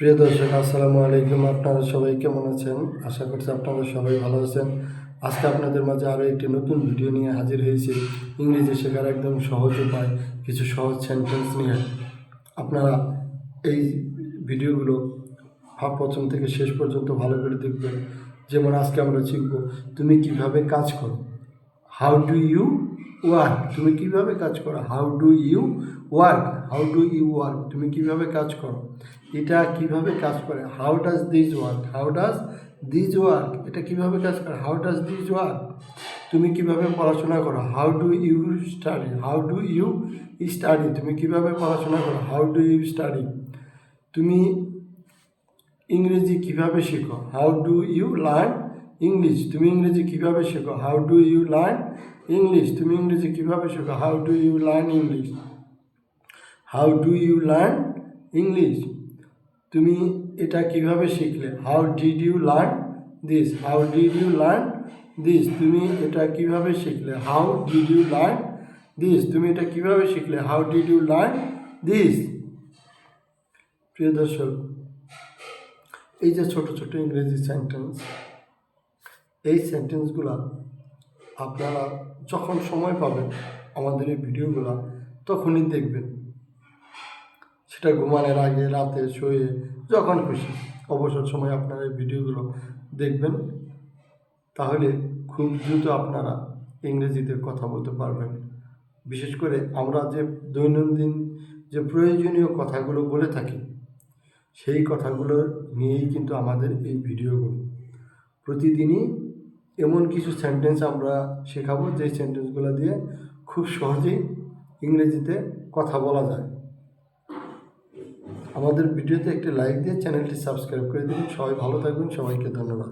প্রিয় দর্শক, আসসালামু আলাইকুম। আপনারা সবাই কেমন আছেন? আশা করছি আপনারা সবাই ভালো আছেন। আজকে আপনাদের মাঝে আরও একটি নতুন ভিডিও নিয়ে হাজির হয়েছি। ইংরেজি শেখার একদম সহজ উপায়, কিছু সহজ সেন্টেন্স নিয়ে। আপনারা এই ভিডিওগুলো প্রথম থেকে শেষ পর্যন্ত ভালো করে দেখবেন। যেমন আজকে আমরা শিখব, তুমি কিভাবে কাজ করো। How do you work? তুমি কিভাবে কাজ করো? How do you work? How do you work? তুমি কিভাবে কাজ করো? এটা কিভাবে কাজ করে? How does this work? How does this work? এটা কিভাবে কাজ করে? How does this work? তুমি কিভাবে পড়াশোনা করো? How do you study? How do you study? তুমি কিভাবে পড়াশোনা করো? How do you study? তুমি ইংরেজি কিভাবে শেখো? How do you learn English? তুমি ইংরেজি কিভাবে শেখো? How do you learn English? তুমি ইংরেজি কিভাবে শেখো? How do you learn English? How do you learn English? তুমি এটা কিভাবে শিখলে? How did you learn this? How did you learn this? তুমি এটা কিভাবে শিখলে? How did you learn this? তুমি এটা কিভাবে শিখলে? How did you learn this? প্রিয় দর্শক, এই যে ছোট ছোট ইংরেজি সেন্টেন্স, এই সেন্টেন্সগুলো আপনারা যখন সময় পাবেন আমাদের এই ভিডিওগুলো তখনই দেখবেন। সেটা ঘুমানোর আগে, রাতে, শুয়ে, যখন খুশি অবসর সময় আপনারা এই ভিডিওগুলো দেখবেন। তাহলে খুব দ্রুত আপনারা ইংরেজিতে কথা বলতে পারবেন। বিশেষ করে আমরা যে দৈনন্দিন যে প্রয়োজনীয় কথাগুলো বলে থাকি, সেই কথাগুলো নিয়েই কিন্তু আমাদের এই ভিডিওগুলো। প্রতিদিনই এমন কিছু সেন্টেন্স আমরা শেখাবো যে সেন্টেন্সগুলো দিয়ে খুব সহজেই ইংরেজিতে কথা বলা যায়। আমাদের ভিডিওতে একটি লাইক দিয়ে চ্যানেলটি সাবস্ক্রাইব করে দিন। সবাই ভালো থাকবেন। সবাইকে ধন্যবাদ।